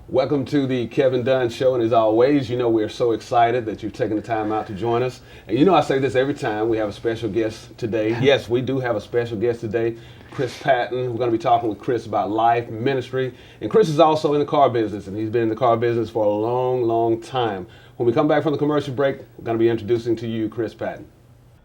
Welcome to the Kevin Dunn Show, and as always, you know we're so excited that you've taken the time out to join us. And you know I say this every time, we have a special guest today. Yes, we do have a special guest today, Chris Patton. We're going to be talking with Chris about life, ministry, and Chris is also in the car business, and he's been in the car business for a long, long time. When we come back from the commercial break, we're going to be introducing to you Chris Patton.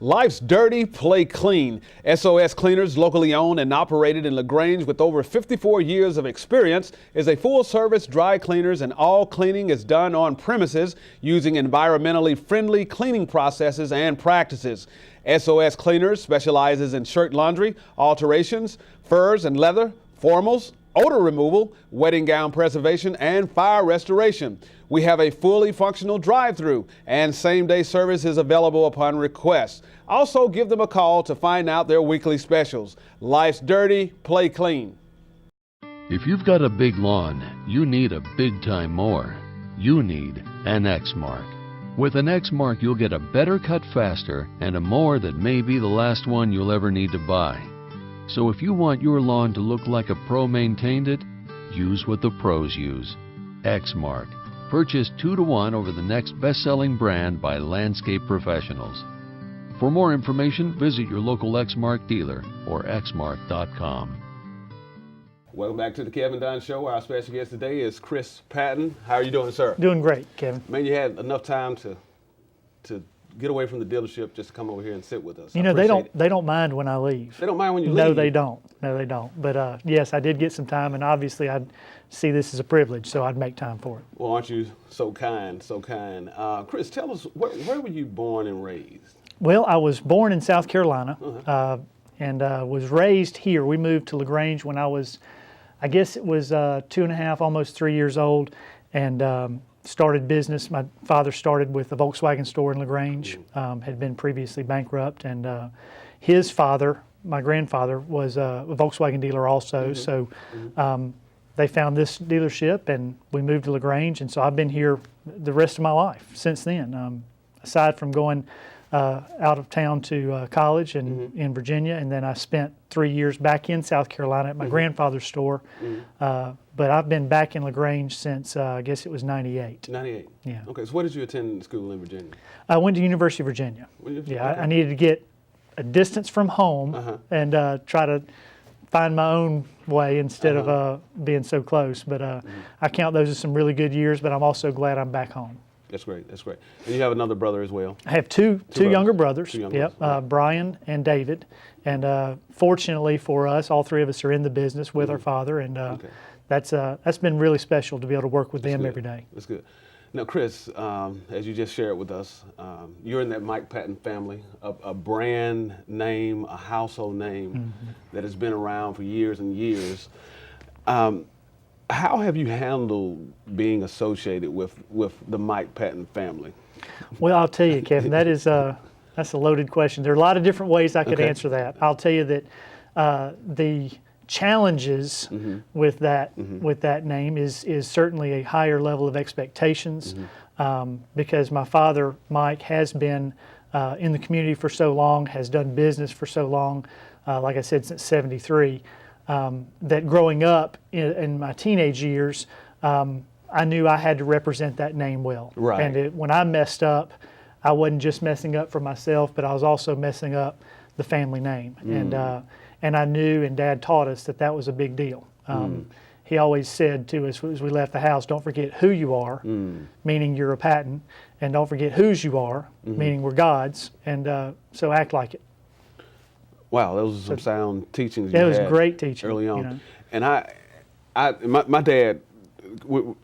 Life's dirty, play clean. SOS Cleaners, locally owned and operated in LaGrange with over 54 years of experience, is a full-service dry cleaners, and all cleaning is done on premises using environmentally friendly cleaning processes and practices. SOS Cleaners specializes in shirt laundry, alterations, furs and leather, formals, odor removal, wedding gown preservation, and fire restoration. We have a fully functional drive-through, and same-day service is available upon request. Also, give them a call to find out their weekly specials. Life's dirty, play clean. If you've got a big lawn, you need a big-time mower. You need an X-Mark. With an X-Mark, you'll get a better cut faster and a mower that may be the last one you'll ever need to buy. So if you want your lawn to look like a pro maintained it, use what the pros use. X-Mark. Purchase 2-to-1 over the next best-selling brand by landscape professionals. For more information, visit your local X-Mark dealer or xmark.com. Welcome back to the Kevin Dunn Show. Our special guest today is Chris Patton. How are you doing, sir? Doing great, Kevin. Man, you had enough time to get away from the dealership just to come over here and sit with us. You know, they don't mind when I leave. They don't mind when you leave? No, they don't. No, they don't. But yes, I did get some time, and obviously I'd see this as a privilege, so I'd make time for it. Well, aren't you so kind, so kind. Chris, tell us, where were you born and raised? Well, I was born in South Carolina and was raised here. We moved to LaGrange when I was, I guess it was 2.5, almost 3 years old, and started business. My father started with a Volkswagen store in LaGrange, had been previously bankrupt, and his father, my grandfather, was a Volkswagen dealer also. So they found this dealership, and we moved to LaGrange, and so I've been here the rest of my life since then. Aside from going out of town to college in Virginia, and then I spent 3 years back in South Carolina at my grandfather's store. But I've been back in LaGrange since I guess it was 98. 98. Yeah. Okay. So, where did you attend school in Virginia? I went to University of Virginia. Yeah. Okay. I needed to get a distance from home and try to find my own way instead of being so close. But I count those as some really good years. But I'm also glad I'm back home. That's great. That's great. And you have another brother as well? I have two younger brothers. Yep, Brian and David. And fortunately for us, all three of us are in the business with our father, and that's been really special to be able to work with them every day. That's good. Now, Chris, as you just shared with us, you're in that Mike Patton family, a brand name, a household name that has been around for years and years. How have you handled being associated with the Mike Patton family? Well, I'll tell you, Kevin, that's a loaded question. There are a lot of different ways I could answer that. I'll tell you that the challenges with that name is certainly a higher level of expectations because my father, Mike, has been in the community for so long, has done business for so long, like I said, since '73. That growing up in my teenage years, I knew I had to represent that name well. Right. And when I messed up, I wasn't just messing up for myself, but I was also messing up the family name. And I knew, and Dad taught us that was a big deal. He always said to us as we left the house, don't forget who you are, meaning you're a Patton, and don't forget whose you are, meaning we're God's, and so act like it. Wow, those are some sound teachings you had. It was great teaching early on. You know? And my dad,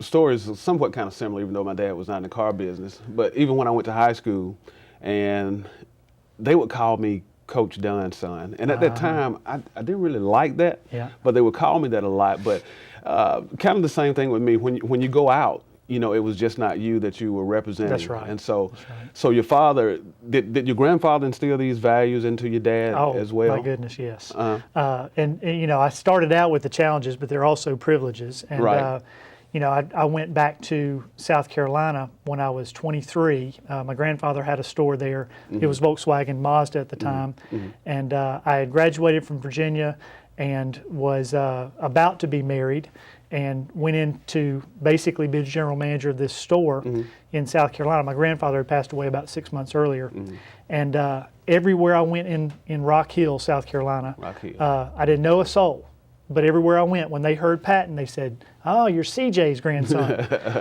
stories are somewhat kind of similar, even though my dad was not in the car business. But even when I went to high school, and they would call me Coach Dunn's son. And at that time, I didn't really like that, but they would call me that a lot. But Kind of the same thing with me. When you go out, you know, it was just not you that you were representing. That's right. And so, That's right. so your father, did your grandfather instill these values into your dad as well? Oh, my goodness, yes. And, you know, I started out with the challenges, but there are also privileges. And, Right. you know, I went back to South Carolina when I was 23. My grandfather had a store there. It was Volkswagen Mazda at the time. And I had graduated from Virginia and was about to be married, and went in to basically be the general manager of this store in South Carolina. My grandfather had passed away about 6 months earlier. And everywhere I went in Rock Hill, South Carolina, I didn't know a soul. But everywhere I went, when they heard Patton, they said, "Oh, you're CJ's grandson."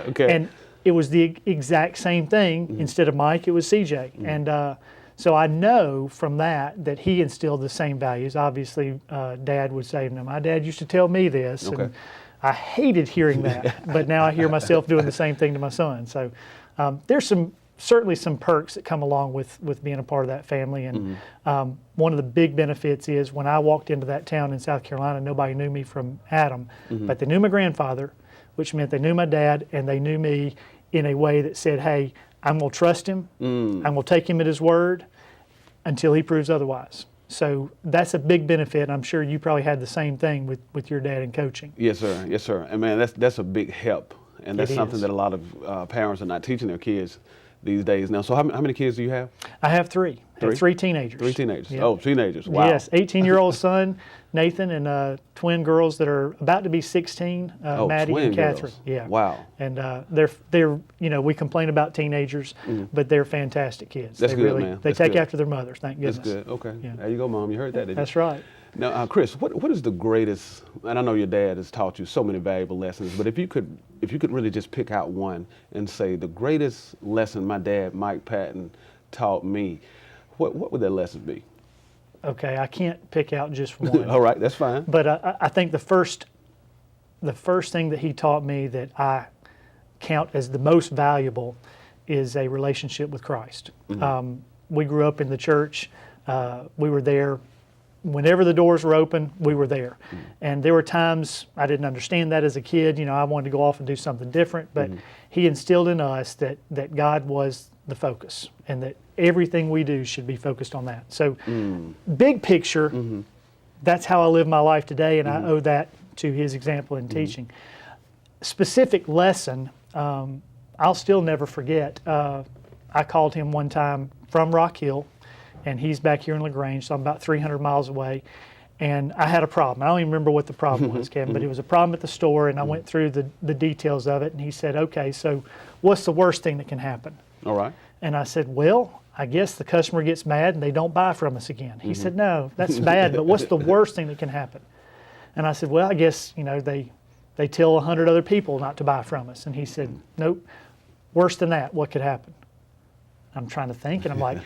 Okay. And it was the exact same thing. Instead of Mike, it was CJ. And so I know from that he instilled the same values. Obviously, Dad would say, "No, my dad used to tell me this." Okay. And I hated hearing that, but now I hear myself doing the same thing to my son. So there's certainly some perks that come along with being a part of that family. And one of the big benefits is when I walked into that town in South Carolina, nobody knew me from Adam, but they knew my grandfather, which meant they knew my dad, and they knew me in a way that said, "Hey, I'm going to trust him. I'm going to take him at his word until he proves otherwise." So that's a big benefit. I'm sure you probably had the same thing with your dad in coaching. Yes, sir. Yes, sir. And man, that's a big help, and that's something is. that a lot of parents are not teaching their kids these days now. So how many kids do you have? I have three. I have three teenagers. 3 teenagers. Yep. Oh, teenagers. Wow. Yes, 18-year-old son, Nathan, and twin girls that are about to be 16, Maddie twin and Catherine. girls. Yeah. Wow. And they're you know, we complain about teenagers, but they're fantastic kids. That's they good, really, man. They That's take good. after their mothers. Thank goodness. That's good. Okay. Yeah. There you go, Mom. You heard that, didn't you? That's right. Now, Chris, what is the greatest? And I know your dad has taught you so many valuable lessons, but if you could really just pick out one and say the greatest lesson my dad, Mike Patton, taught me, what would that lesson be? Okay, I can't pick out just one. All right, that's fine. But I think the first thing that he taught me that I count as the most valuable is a relationship with Christ. We grew up in the church. We were there. Whenever the doors were open, we were there. And there were times I didn't understand that as a kid. You know, I wanted to go off and do something different. But he instilled in us that God was the focus and that everything we do should be focused on that. So big picture, that's how I live my life today, and I owe that to his example in teaching. Specific lesson, I'll still never forget. I called him one time from Rock Hill, and he's back here in LaGrange, so I'm about 300 miles away. And I had a problem. I don't even remember what the problem was, Kevin, but it was a problem at the store, and I went through the details of it, and he said, "Okay, so what's the worst thing that can happen?" All right. And I said, "Well, I guess the customer gets mad and they don't buy from us again." He said, "No, that's bad, but what's the worst thing that can happen?" And I said, "Well, I guess, you know, they tell 100 other people not to buy from us." And he said, "Nope, worse than that, what could happen?" I'm trying to think, and I'm like,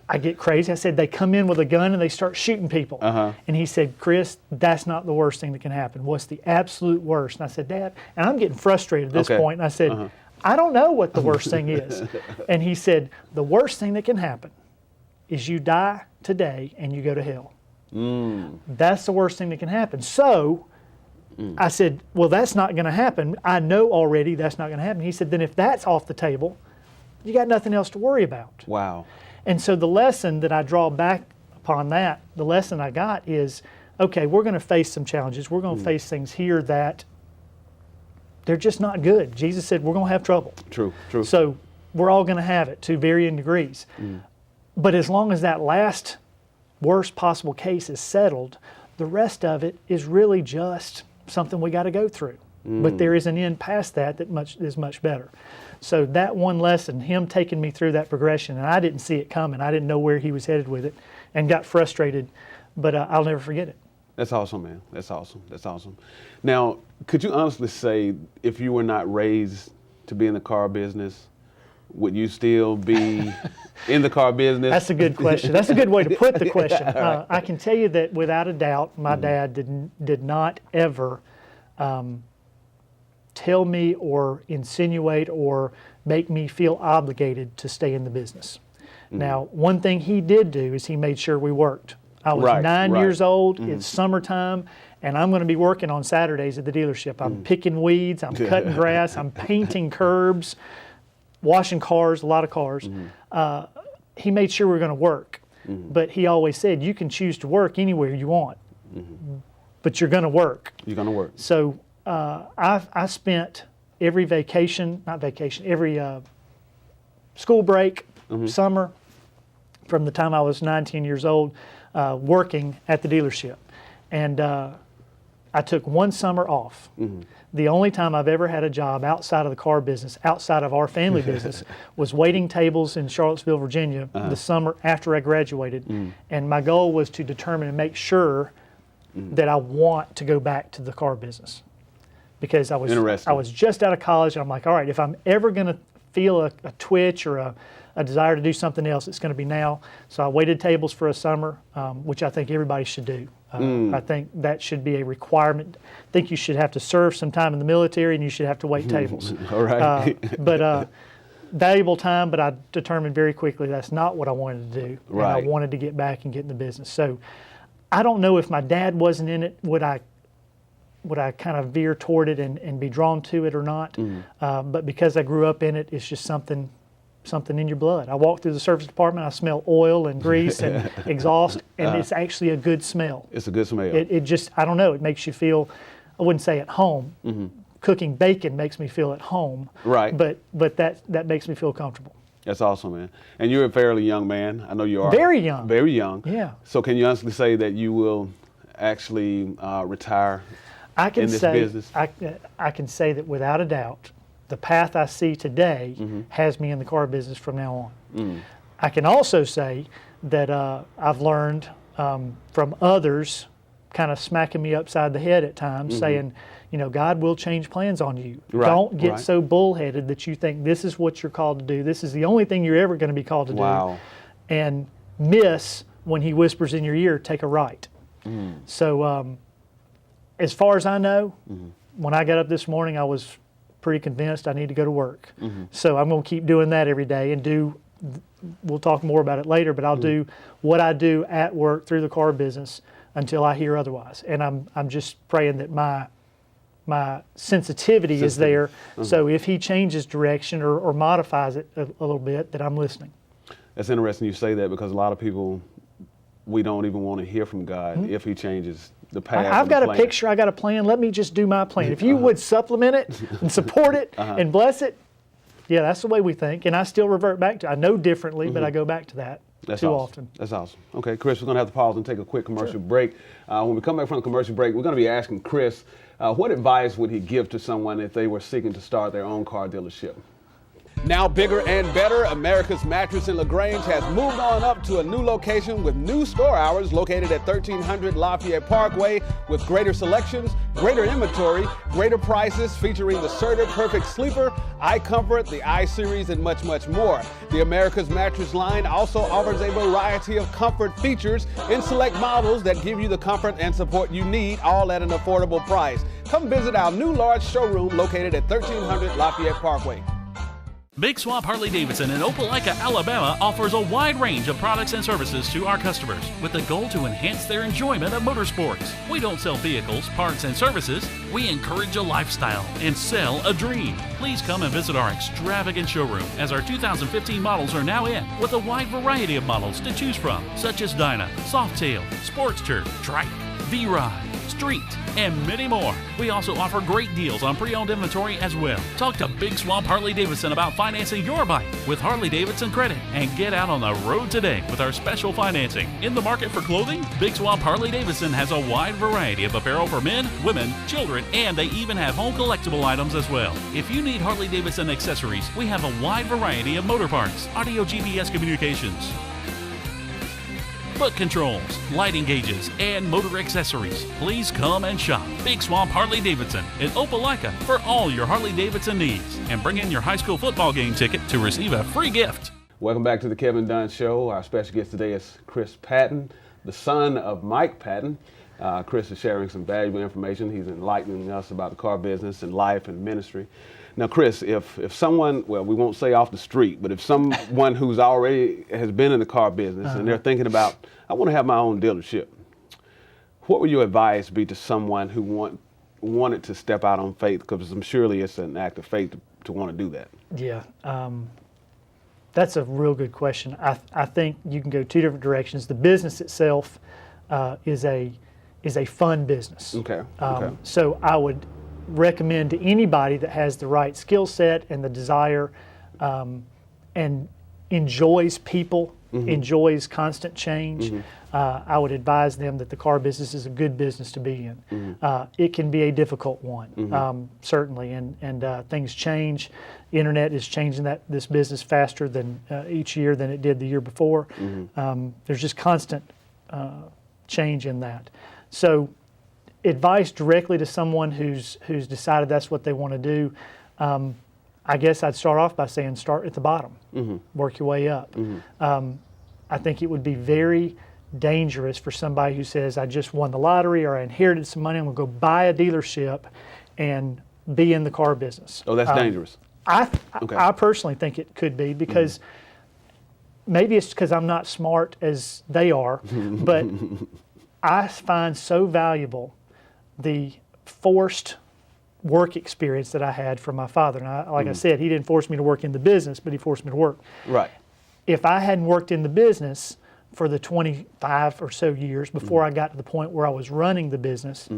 I get crazy. I said, "They come in with a gun and they start shooting people." And he said, "Chris, that's not the worst thing that can happen. What's the absolute worst?" And I said, "Dad," and I'm getting frustrated at this point, and I said, "I don't know what the worst thing is." And he said, "The worst thing that can happen is you die today and you go to hell. That's the worst thing that can happen." So I said, "Well, that's not going to happen. I know already that's not going to happen." He said, "Then if that's off the table, you got nothing else to worry about." Wow. And so the lesson that I draw back upon that, the lesson I got is, okay, we're going to face some challenges. We're going to face things here that they're just not good. Jesus said we're going to have trouble. True. So we're all going to have it to varying degrees. But as long as that last worst possible case is settled, the rest of it is really just something we got to go through. But there is an end past that is much better. So that one lesson, him taking me through that progression, and I didn't see it coming. I didn't know where he was headed with it and got frustrated, but I'll never forget it. That's awesome, man. That's awesome. Now, could you honestly say if you were not raised to be in the car business, would you still be in the car business? That's a good question. That's a good way to put the question. I can tell you that without a doubt, my dad did not ever tell me or insinuate or make me feel obligated to stay in the business. Now, one thing he did do is he made sure we worked. I was Right, 9 right. years old. It's summertime, and I'm going to be working on Saturdays at the dealership. I'm picking weeds, I'm cutting grass, I'm painting curbs, washing cars, a lot of cars. He made sure we were going to work, but he always said, you can choose to work anywhere you want, but you're going to work. You're going to work. So I spent every every school break, summer, from the time I was 19 years old, working at the dealership. And I took one summer off. The only time I've ever had a job outside of the car business, outside of our family business, was waiting tables in Charlottesville, Virginia, the summer after I graduated. And my goal was to determine and make sure that I want to go back to the car business. Because I was just out of college, and I'm like, all right, if I'm ever going to feel a twitch or a desire to do something else, it's going to be now. So I waited tables for a summer, which I think everybody should do. I think that should be a requirement. I think you should have to serve some time in the military, and you should have to wait tables. All right. But valuable time, but I determined very quickly that's not what I wanted to do. Right. And I wanted to get back and get in the business. So I don't know if my dad wasn't in it, would I kind of veer toward it and be drawn to it or not? But because I grew up in it, it's just something in your blood. I walk through the service department, I smell oil and grease and exhaust, and it's actually a good smell. It's a good smell. It just, I don't know, it makes you feel, I wouldn't say at home. Cooking bacon makes me feel at home. Right. But that makes me feel comfortable. That's awesome, man. And you're a fairly young man. I know you are. Very young. Very young. Yeah. So can you honestly say that you will actually retire in this business? I can say that without a doubt, the path I see today has me in the car business from now on. I can also say that I've learned from others kind of smacking me upside the head at times, saying, you know, God will change plans on you. Right, Don't get right. so bullheaded that you think this is what you're called to do. This is the only thing you're ever going to be called to Wow. do. And miss when he whispers in your ear, take a right. So as far as I know, when I got up this morning, I was pretty convinced I need to go to work. So I'm going to keep doing that every day and we'll talk more about it later, but I'll do what I do at work through the car business until I hear otherwise. And I'm just praying that my sensitivity is there. So if he changes direction or modifies it a little bit, that I'm listening. That's interesting you say that, because a lot of people, we don't even want to hear from God if he changes the path. I've and got the a plan. picture, I got a plan, let me just do my plan. If you would supplement it and support it and bless it, yeah, that's the way we think. And I still revert back to, I know differently, but I go back to that too often. That's awesome. Okay, Chris, we're going to have to pause and take a quick commercial break. When we come back from the commercial break, we're going to be asking Chris, what advice would he give to someone if they were seeking to start their own car dealership? Now bigger and better, America's Mattress in LaGrange has moved on up to a new location with new store hours located at 1300 Lafayette Parkway, with greater selections, greater inventory, greater prices, featuring the Serta Perfect Sleeper, iComfort, the iSeries, and much, much more. The America's Mattress line also offers a variety of comfort features in select models that give you the comfort and support you need, all at an affordable price. Come visit our new large showroom located at 1300 Lafayette Parkway. Big Swap Harley-Davidson in Opelika, Alabama offers a wide range of products and services to our customers with the goal to enhance their enjoyment of motorsports. We don't sell vehicles, parts, and services. We encourage a lifestyle and sell a dream. Please come and visit our extravagant showroom, as our 2015 models are now in, with a wide variety of models to choose from, such as Dyna, Softail, Sportster, Trike, V-Ride, Street, and many more. We also offer great deals on pre-owned inventory as well. Talk to Big Swamp Harley-Davidson about financing your bike with Harley-Davidson Credit and get out on the road today with our special financing. In the market for clothing, Big Swamp Harley-Davidson has a wide variety of apparel for men, women, children, and they even have home collectible items as well. If you need Harley-Davidson accessories, we have a wide variety of motor parts, audio GPS communications, foot controls, lighting gauges, and motor accessories. Please come and shop Big Swamp Harley-Davidson in Opelika for all your Harley-Davidson needs. And bring in your high school football game ticket to receive a free gift. Welcome back to the Kevin Dunn Show. Our special guest today is Chris Patton, the son of Mike Patton. Chris is sharing some valuable information. He's enlightening us about the car business and life and ministry. Now, Chris, if someone, well, we won't say off the street, but if someone who's already has been in the car business and they're thinking about, I want to have my own dealership, what would your advice be to someone who wanted to step out on faith? Because surely it's an act of faith to want to do that. Yeah, that's a real good question. I think you can go two different directions. The business itself is a fun business. Okay. So I would recommend to anybody that has the right skill set and the desire and enjoys people, enjoys constant change, I would advise them that the car business is a good business to be in. It can be a difficult one, certainly, and things change. The internet is changing this business faster than each year than it did the year before. There's just constant change in that. So advice directly to someone who's decided that's what they want to do, I guess I'd start off by saying start at the bottom, work your way up. I think it would be very dangerous for somebody who says, I just won the lottery or I inherited some money, I'm going to go buy a dealership and be in the car business. Oh, that's dangerous. I personally think it could be because maybe it's because I'm not smart as they are, but I find so valuable the forced work experience that I had from my father. And like I said, he didn't force me to work in the business, but he forced me to work. Right. If I hadn't worked in the business for the 25 or so years before I got to the point where I was running the business,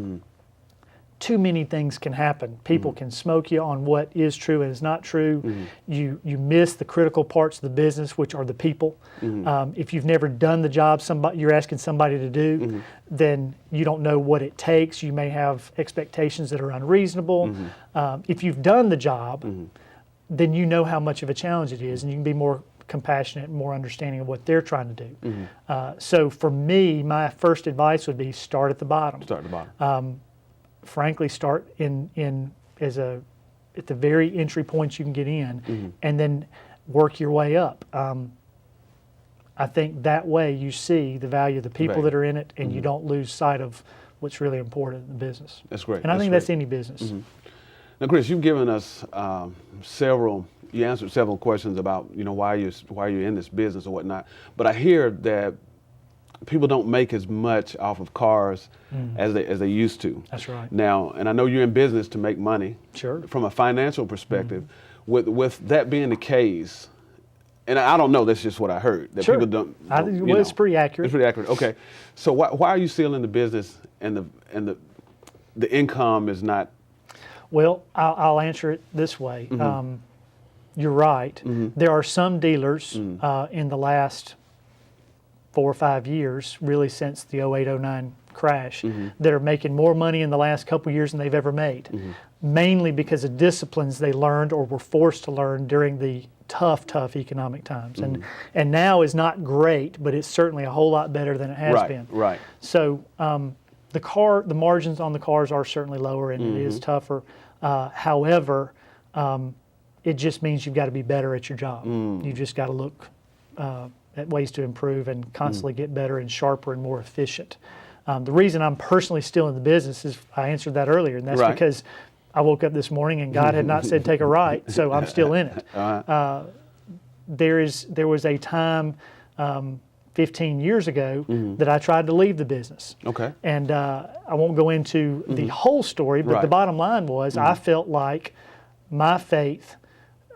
too many things can happen. People can smoke you on what is true and is not true. You miss the critical parts of the business, which are the people. If you've never done the job you're asking somebody to do, then you don't know what it takes. You may have expectations that are unreasonable. If you've done the job, then you know how much of a challenge it is, and you can be more compassionate and more understanding of what they're trying to do. So for me, my first advice would be start at the bottom. Start at the bottom. Frankly, start at the very entry points you can get in, and then work your way up. I think that way you see the value of the people that are in it, and you don't lose sight of what's really important in the business. That's great. And I think that's any business. Now, Chris, you've given us you answered several questions about why you're in this business or whatnot. But I hear that people don't make as much off of cars as they used to. That's right. Now, and I know you're in business to make money. Sure. From a financial perspective, with that being the case, and I don't know, that's just what I heard. That people don't. It's pretty accurate. It's pretty accurate. Okay. So why are you still in the business and the income is not? Well, I'll answer it this way. You're right. There are some dealers in the last 4 or 5 years, really since the 08-09 crash, that are making more money in the last couple of years than they've ever made, mainly because of disciplines they learned or were forced to learn during the tough economic times. And now is not great, but it's certainly a whole lot better than it has been. Right. So the margins on the cars are certainly lower, and it is tougher. However, it just means you've got to be better at your job. You've just got to look at ways to improve and constantly get better and sharper and more efficient. The reason I'm personally still in the business is I answered that earlier, and that's because I woke up this morning and God had not said take a right, so I'm still in it. There was a time 15 years ago that I tried to leave the business. Okay. And I won't go into the whole story, but the bottom line was I felt like my faith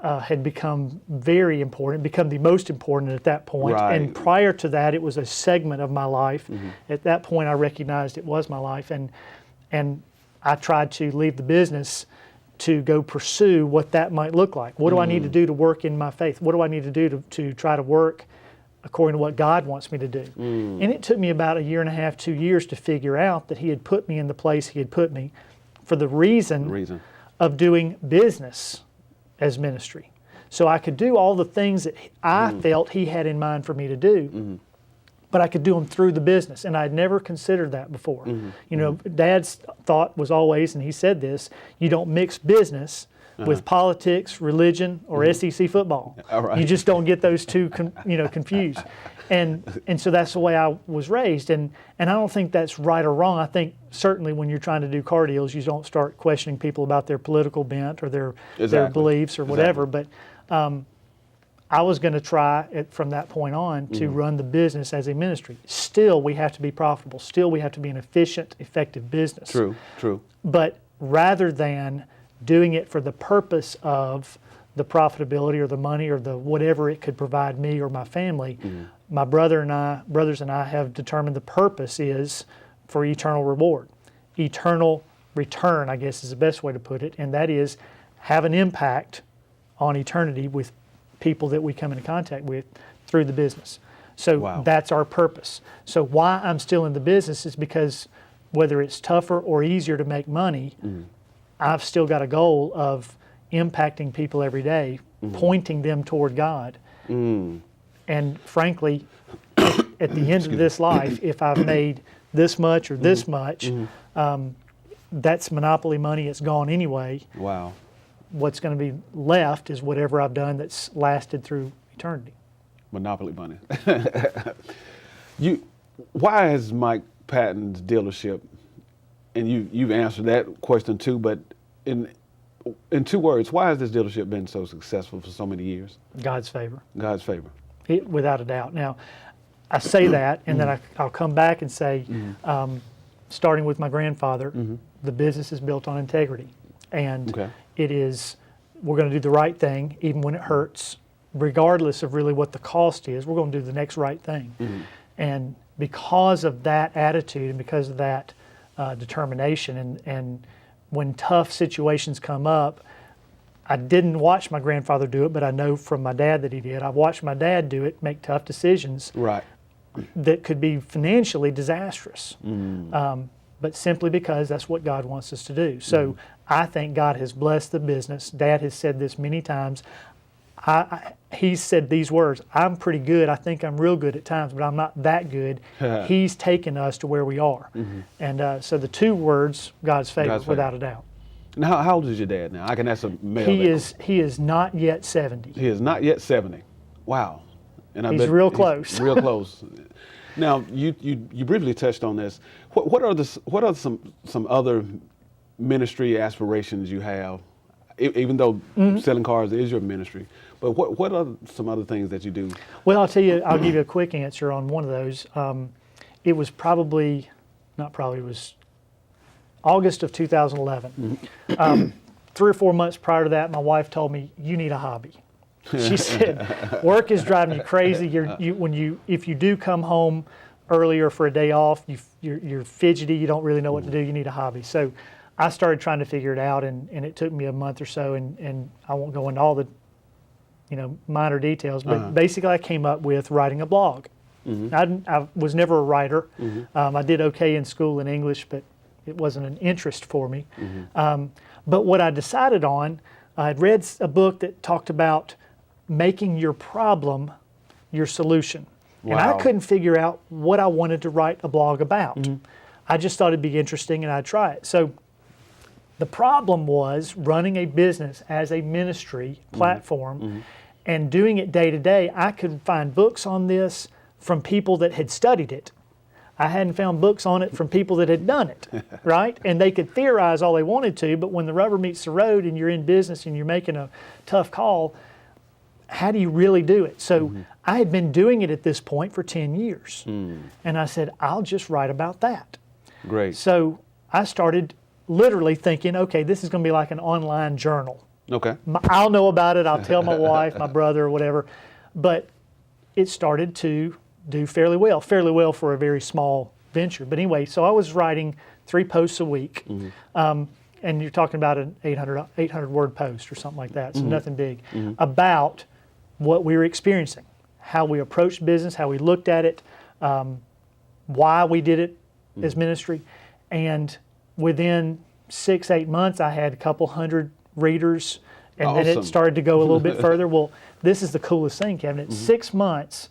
had become very important, become the most important at that point. And prior to that, it was a segment of my life. At that point, I recognized it was my life, and I tried to leave the business to go pursue what that might look like. What do I need to do to work in my faith? What do I need to do to try to work according to what God wants me to do? And it took me about 1.5 years, 2 years to figure out that He had put me in the place He had put me for the reason of doing business as ministry. So I could do all the things that I felt He had in mind for me to do, but I could do them through the business, and I'd never considered that before. Dad's thought was always, and he said this, you don't mix business with politics, religion, or SEC football. All right. You just don't get those two confused. And so that's the way I was raised. And I don't think that's right or wrong. I think certainly when you're trying to do car deals, you don't start questioning people about their political bent or their beliefs or whatever. But I was going to try it from that point on to run the business as a ministry. Still, we have to be profitable. Still, we have to be an efficient, effective business. True. But rather than doing it for the purpose of the profitability or the money or the whatever it could provide me or my family, my brothers and I have determined the purpose is for eternal reward. Eternal return, I guess is the best way to put it, and that is have an impact on eternity with people that we come into contact with through the business. So that's our purpose. So why I'm still in the business is because whether it's tougher or easier to make money, I've still got a goal of impacting people every day, pointing them toward God. And frankly, at the end of this life, if I've made this much or this much, that's monopoly money. It's gone anyway. Wow. What's going to be left is whatever I've done that's lasted through eternity. Monopoly money. Why is Mike Patton's dealership, and you've answered that question too, but in 2 words, why has this dealership been so successful for so many years? God's favor. God's favor. Without a doubt. Now, I say that, and then I'll come back and say, starting with my grandfather, the business is built on integrity. And it is, we're going to do the right thing, even when it hurts, regardless of really what the cost is. We're going to do the next right thing. And because of that attitude and because of that determination, and when tough situations come up, I didn't watch my grandfather do it, but I know from my dad that he did. I watched my dad do it, make tough decisions that could be financially disastrous. But simply because that's what God wants us to do. So I think God has blessed the business. Dad has said this many times. He's said these words, I'm pretty good. I think I'm real good at times, but I'm not that good. He's taken us to where we are. And so the 2 words, God's favor, without a doubt. Now, how old is your dad now? I can ask a male. He is not yet 70. He is not yet 70. Wow. And he's real close. Real close. Now, you briefly touched on this. What are some other ministry aspirations you have? Even though selling cars is your ministry, but what are some other things that you do? Well, I'll give you a quick answer on one of those. It was it was August of 2011. 3 or 4 months prior to that, my wife told me, you need a hobby. She said, work is driving you crazy. If you do come home earlier for a day off, you're fidgety, you don't really know what to do, you need a hobby. So I started trying to figure it out, and it took me a month or so, and I won't go into all the minor details, but basically I came up with writing a blog. I was never a writer. I did okay in school in English, but it wasn't an interest for me. But what I decided on, I had read a book that talked about making your problem your solution. Wow. And I couldn't figure out what I wanted to write a blog about. I just thought it'd be interesting and I'd try it. So the problem was running a business as a ministry platform and doing it day to day. I could find books on this from people that had studied it. I hadn't found books on it from people that had done it, right? And they could theorize all they wanted to, but when the rubber meets the road and you're in business and you're making a tough call, how do you really do it? So I had been doing it at this point for 10 years. And I said, I'll just write about that. Great. So I started literally thinking, okay, this is going to be like an online journal. Okay. I'll know about it. I'll tell my wife, my brother, or whatever. But it started to do fairly well for a very small venture. But anyway, so I was writing 3 posts a week. And you're talking about an 800 word post or something like that, so nothing big, about what we were experiencing, how we approached business, how we looked at it, why we did it as ministry. And within 6-8 months, I had a couple hundred readers, and then it started to go a little bit further. Well, this is the coolest thing, Kevin. At 6 months,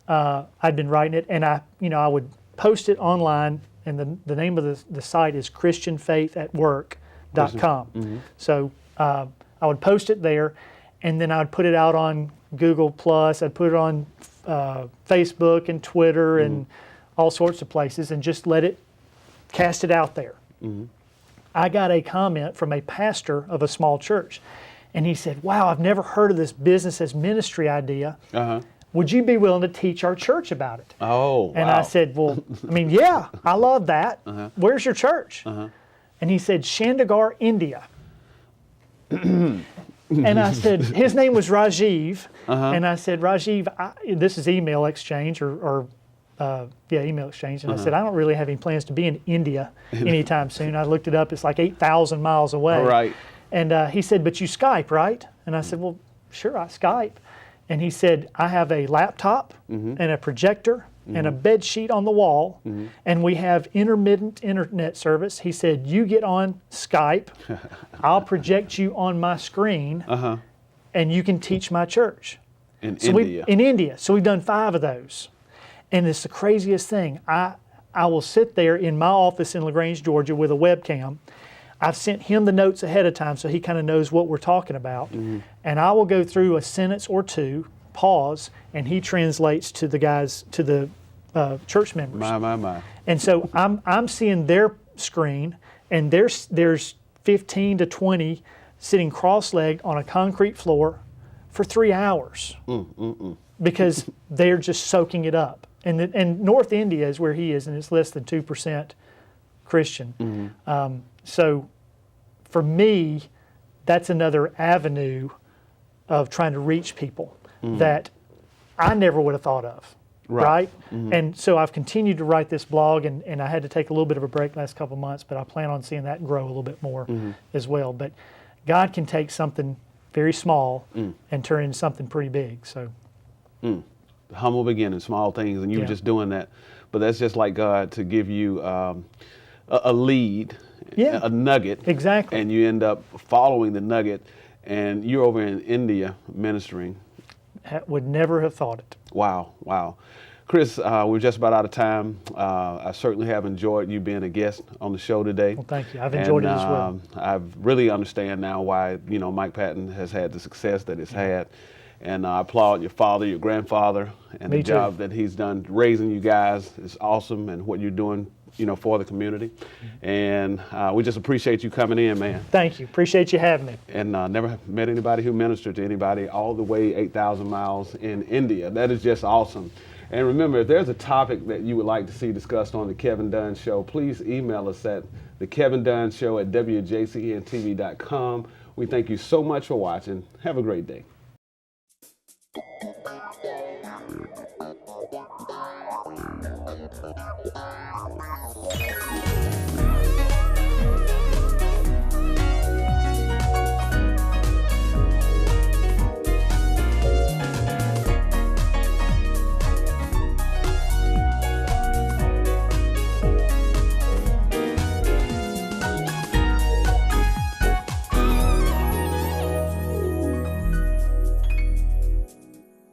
I'd been writing it, and I would post it online, and the name of the site is ChristianFaithAtWork.com. So I would post it there, and then I'd put it out on Google Plus. I'd put it on Facebook and Twitter and all sorts of places, and just cast it out there. I got a comment from a pastor of a small church, and he said, "Wow, I've never heard of this business as ministry idea. Would you be willing to teach our church about it?" Oh, wow. And I said, "Well, I mean, yeah, I love that. Where's your church?" And he said, "Chandigarh, India." And I said, his name was Rajiv. And I said, "Rajiv, this is email exchange email exchange." And I said, "I don't really have any plans to be in India anytime soon." I looked it up. It's like 8,000 miles away. Right. And he said, "But you Skype, right?" And I said, "Well, sure, I Skype." And he said, "I have a laptop and a projector and a bed sheet on the wall, and we have intermittent internet service." He said, "You get on Skype, I'll project you on my screen, and you can teach my church." In India. In India. So we've done 5 of those. And it's the craziest thing. I will sit there in my office in LaGrange, Georgia with a webcam. I've sent him the notes ahead of time so he kind of knows what we're talking about. And I will go through a sentence or two, pause, and he translates to the guys, to the church members. My. And so I'm seeing their screen, and there's 15 to 20 sitting cross-legged on a concrete floor for 3 hours because they're just soaking it up. And North India is where he is, and it's less than 2% Christian. So for me, that's another avenue of trying to reach people that I never would have thought of, right? And so I've continued to write this blog, and I had to take a little bit of a break last couple of months, but I plan on seeing that grow a little bit more as well. But God can take something very small and turn it into something pretty big. So humble beginning, small things, and you were just doing that. But that's just like God to give you a lead, a nugget. Exactly. And you end up following the nugget, and you're over in India ministering. Would never have thought it. Wow. Chris, we're just about out of time. I certainly have enjoyed you being a guest on the show today. Well, thank you. I've enjoyed it as well. I really understand now why, Mike Patton has had the success that it's had. And I applaud your father, your grandfather, and the job that he's done raising you guys is awesome, and what you're doing, for the community. And we just appreciate you coming in, man. Thank you. Appreciate you having me. And never met anybody who ministered to anybody all the way 8,000 miles in India. That is just awesome. And remember, if there's a topic that you would like to see discussed on the Kevin Dunn Show, please email us at thekevindunnshow@wjcntv.com. We thank you so much for watching. Have a great day.